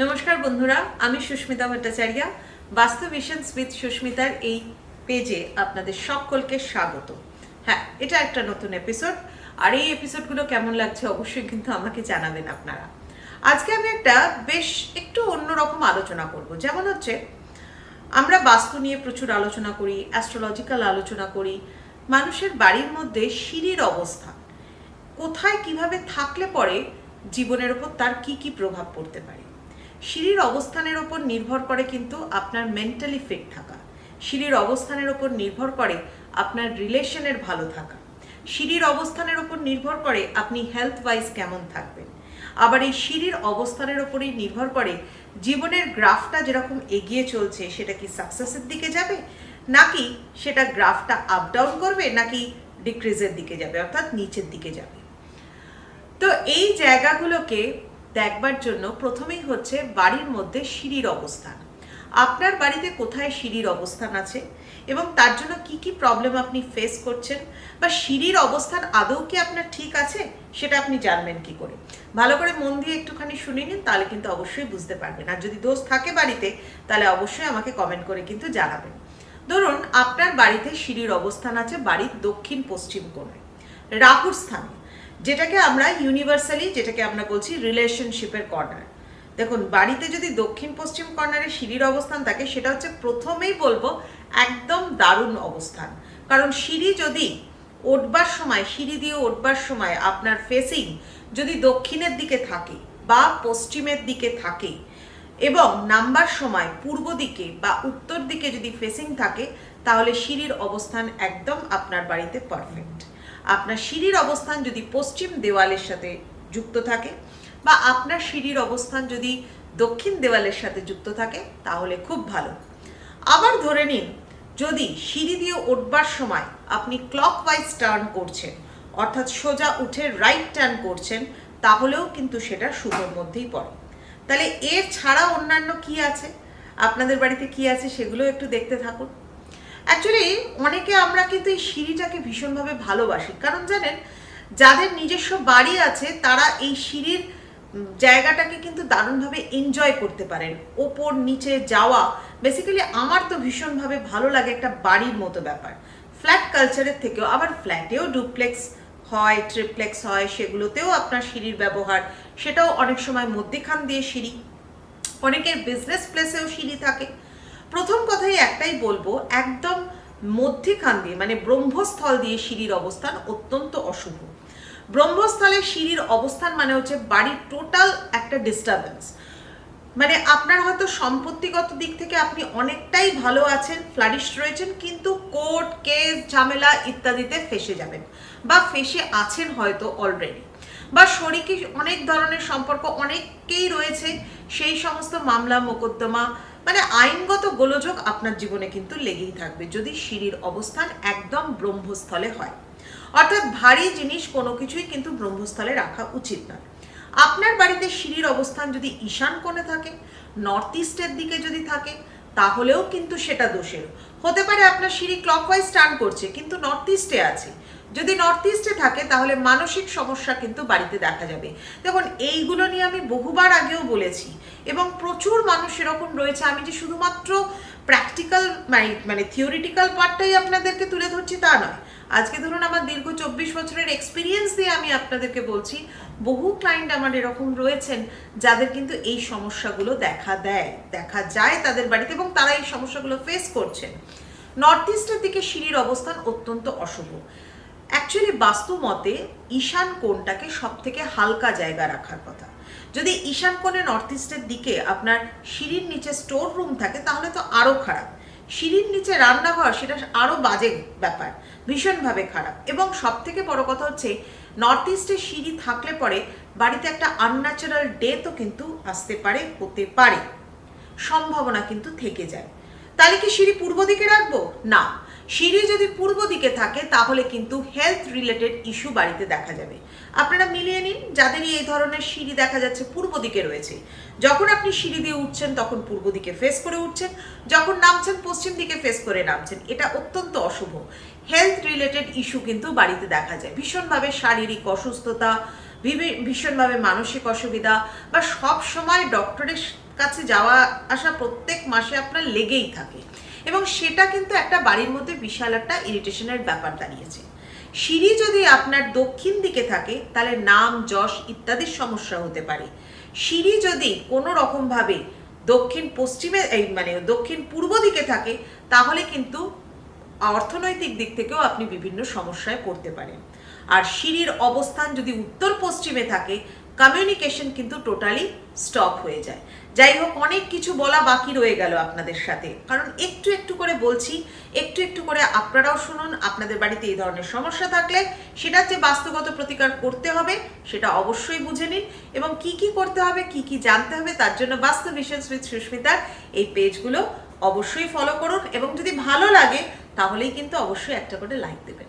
নমস্কার বন্ধুরা, আমি সুস্মিতা ভট্টাচার্য। বাস্তু ভিশনস উইথ সুস্মিতার এই পেজে আপনাদের সকলকে স্বাগত। হ্যাঁ, এটা একটা নতুন এপিসোড, আর এই এপিসোডগুলো কেমন লাগছে অবশ্যই কিন্তু আমাকে জানাবেন আপনারা। আজকে আমি একটা বেশ একটু অন্যরকম আলোচনা করব। যেমন হচ্ছে, আমরা বাস্তু নিয়ে প্রচুর আলোচনা করি, অ্যাস্ট্রোলজিক্যাল আলোচনা করি। মানুষের বাড়ির মধ্যে সিঁড়ির অবস্থান কোথায় কিভাবে থাকলে পরে জীবনের ওপর তার কি কি প্রভাব পড়তে পারে। সিঁড়ির অবস্থানের ওপর নির্ভর করে কিন্তু আপনার মেন্টালি ফিট থাকা, সিঁড়ির অবস্থানের ওপর নির্ভর করে আপনার রিলেশনের ভালো থাকা, সিঁড়ির অবস্থানের ওপর নির্ভর করে আপনি হেলথ ওয়াইজ কেমন থাকবেন। আবার এই সিঁড়ির অবস্থানের ওপরেই নির্ভর করে জীবনের গ্রাফটা যেরকম এগিয়ে চলছে সেটা কি সাকসেসের দিকে যাবে, নাকি সেটা গ্রাফটা আপ ডাউন করবে, নাকি ডিক্রিজের দিকে যাবে, অর্থাৎ নিচের দিকে যাবে। তো এই জায়গাগুলোকে দেখবার জন্য প্রথমেই হচ্ছে বাড়ির মধ্যে সিঁড়ির অবস্থান। আপনার বাড়িতে কোথায় সিঁড়ির অবস্থান আছে এবং তার জন্য কি কি প্রবলেম আপনি ফেস করছেন, বা সিঁড়ির অবস্থান আদৌ কি আপনার ঠিক আছে সেটা আপনি জানবেন কি করে। ভালো করে মন দিয়ে একটুখানি শুনে নিন, তাহলে কিন্তু অবশ্যই বুঝতে পারবেন। আর যদি দোষ থাকে বাড়িতে, তাহলে অবশ্যই আমাকে কমেন্ট করে কিন্তু জানাবেন। ধরুন, আপনার বাড়িতে সিঁড়ির অবস্থান আছে বাড়ির দক্ষিণ পশ্চিম কোণে, রাহুর স্থানে, যেটাকে আমরা ইউনিভার্সালি যেটাকে আমরা বলছি রিলেশনশিপের কর্নার। দেখুন, বাড়িতে যদি দক্ষিণ পশ্চিম কর্নারে সিঁড়ির অবস্থান থাকে, সেটা হচ্ছে প্রথমেই বলবো একদম দারুণ অবস্থান। কারণ সিঁড়ি যদি উঠবার সময়, সিঁড়ি দিয়ে উঠবার সময় আপনার ফেসিং যদি দক্ষিণের দিকে থাকে বা পশ্চিমের দিকে থাকে, এবং নামবার সময় পূর্ব দিকে বা উত্তর দিকে যদি ফেসিং থাকে, তাহলে সিঁড়ির অবস্থান একদম আপনার বাড়িতে পারফেক্ট। আপনার সিঁড়ির অবস্থান যদি পশ্চিম দেওয়ালের সাথে যুক্ত থাকে, বা আপনার সিঁড়ির অবস্থান যদি দক্ষিণ দেওয়ালের সাথে যুক্ত থাকে, তাহলে খুব ভালো। আবার ধরে নিন, যদি সিঁড়ি দিয়ে উঠবার সময় আপনি ক্লকওয়াইজ টার্ন করছেন, অর্থাৎ সোজা উঠে রাইট টার্ন করছেন, তাহলেও কিন্তু সেটা শুভর মধ্যেই পড়ে। তাহলে এর ছাড়া অন্যান্য কি আছে, আপনাদের বাড়িতে কি আছে, সেগুলো একটু দেখতে থাকুন। অ্যাকচুয়ালি অনেকে আমরা কিন্তু এই সিঁড়িটাকে ভীষণভাবে ভালোবাসি, কারণ জানেন, যাদের নিজস্ব বাড়ি আছে তারা এই সিঁড়ির জায়গাটাকে কিন্তু দারুণভাবে এনজয় করতে পারেন। ওপর নিচে যাওয়া বেসিক্যালি আমার তো ভীষণভাবে ভালো লাগে, একটা বাড়ির মতো ব্যাপার। ফ্ল্যাট কালচারের থেকেও, আবার ফ্ল্যাটেও ডুপ্লেক্স হয়, ট্রিপ্লেক্স হয়, সেগুলোতেও আপনার সিঁড়ির ব্যবহার, সেটাও অনেক সময় মধ্যিখান দিয়ে সিঁড়ি, অনেকের বিজনেস প্লেসেও সিঁড়ি থাকে। প্রথম কথাই একটাই বলবো, একদম মধ্যিখান দিয়ে মানে ব্রহ্মস্থল দিয়ে সিঁড়ির অবস্থান অত্যন্ত অশুভ। ব্রহ্মস্থলে সিঁড়ির অবস্থান মানে হচ্ছে বাড়ির টোটাল একটা ডিস্টারবেন্স। মানে আপনার হয়তো সম্পত্তিগত দিক থেকে আপনি অনেকটাই ভালো আছেন, ফ্লারিশ রয়েছেন, কিন্তু কোর্ট কেস ঝামেলা ইত্যাদিতে ফেসে যাবেন, বা ফেসে আছেন হয়তো অলরেডি, বা শরিকি অনেক ধরনের সম্পর্ক অনেককেই রয়েছে, সেই সমস্ত মামলা মোকদ্দমা, মানে আইনগত গোলযোগ আপনার জীবনে কিন্তু লেগেই থাকবে যদি সিঁড়ির অবস্থান একদম ব্রহ্মস্থলে হয়। অর্থাৎ ভারী জিনিস কোনো কিছুই কিন্তু ব্রহ্মস্থলে রাখা উচিত নয়। আপনার বাড়িতে সিঁড়ির অবস্থান যদি ঈশান কোণে থাকে, নর্থ ইস্টের দিকে যদি থাকে, তাহলেও কিন্তু সেটা দোষের হতে পারে। আপনার সিঁড়ি ক্লকওয়াইজ টার্ন করছে কিন্তু নর্থ ইস্টে আছে, যদি নর্থ ইস্টে থাকে তাহলে মানসিক সমস্যা কিন্তু বাড়িতে দেখা যাবে। দেখুন, এইগুলো নিয়ে আমি বহুবার আগেও বলেছি, এবং প্রচুর মানুষ এরকম রয়েছে। আমি যে শুধুমাত্র প্র্যাকটিক্যাল মানে থিওরিটিক্যাল পার্টটাই আপনাদেরকে তুলে ধরছি তা নয়। আজকে ধরুন, আমার দীর্ঘ 24 বছরের এক্সপিরিয়েন্স দিয়ে আমি আপনাদেরকে বলছি, বহু ক্লায়েন্ট আমার এরকম রয়েছেন যাদের কিন্তু এই সমস্যাগুলো দেখা যায় তাদের বাড়িতে, এবং তারা এই সমস্যাগুলো ফেস করছেন। নর্থ ইস্টের দিকে সিঁড়ির অবস্থান অত্যন্ত অশুভ। অ্যাকচুয়ালি বাস্তু মতে ঈশান কোণটাকে সব থেকে হালকা জায়গা রাখার কথা। যদি ঈশান কোণে নর্থ ইস্টের দিকে আপনার সিঁড়ির নিচে স্টোর রুম থাকে, তাহলে তো আরও খারাপ। সিঁড়ির নিচে রান্নাঘর, সেটা আরও বাজে ব্যাপার, ভীষণভাবে খারাপ। এবং সব থেকে বড় কথা হচ্ছে, নর্থ ইস্টে সিঁড়ি থাকলে পরে বাড়িতে একটা আনন্যাচারাল ডেথও কিন্তু আসতে পারে, হতে পারে, সম্ভাবনা কিন্তু থেকে যায়। তাহলে কি সিঁড়ি পূর্ব দিকে রাখবো? না, সিঁড়ি যদি পূর্ব দিকে থাকে তাহলে কিন্তু হেলথ রিলেটেড ইস্যু বাড়িতে দেখা যাবে। আপনারা মিলিয়ে নিন, যাদেরই এই ধরনের সিঁড়ি দেখা যাচ্ছে পূর্ব দিকে রয়েছে, যখন আপনি সিঁড়ি দিয়ে উঠছেন তখন পূর্ব দিকে ফেস করে উঠছেন, যখন নামছেন পশ্চিম দিকে ফেস করে নামছেন, এটা অত্যন্ত অশুভ। হেলথ রিলেটেড ইস্যু কিন্তু বাড়িতে দেখা যায়, ভীষণভাবে শারীরিক অসুস্থতা, ভীষণভাবে মানসিক অসুবিধা বা সব সময় ডক্টরের কাছে যাওয়া আসা প্রত্যেক মাসে আপনার লেগেই থাকে, এবং সেটা কিন্তু একটা বাড়ির মধ্যে বিশাল একটা ইরিটেশনের ব্যাপার দাঁড়িয়েছে। সিঁড়ি যদি আপনার দক্ষিণ দিকে থাকে তাহলে নাম যশ ইত্যাদির সমস্যা হতে পারে। সিঁড়ি যদি কোনো রকমভাবে দক্ষিণ পশ্চিমে মানে দক্ষিণ পূর্ব দিকে থাকে তাহলে কিন্তু অর্থনৈতিক দিক থেকেও আপনি বিভিন্ন সমস্যায় পড়তে পারেন। আর সিঁড়ির অবস্থান যদি উত্তর পশ্চিমে থাকে কমিউনিকেশন কিন্তু টোটালি স্টপ হয়ে যায়। যাই হোক, অনেক কিছু বলা বাকি রয়ে গেল আপনাদের সাথে, কারণ একটু একটু করে বলছি, একটু একটু করে আপনারাও শুনুন। আপনাদের বাড়িতে এই ধরনের সমস্যা থাকলে সেটা যে বাস্তুগত প্রতিকার করতে হবে সেটা অবশ্যই বুঝে নিন, এবং কি কি করতে হবে, কি কি জানতে হবে তার জন্য বাস্তু ভিশনস উইথ সুস্মিতার এই পেজগুলো অবশ্যই ফলো করুন, এবং যদি ভালো লাগে তাহলেই কিন্তু অবশ্যই একটা করে লাইক দেবেন।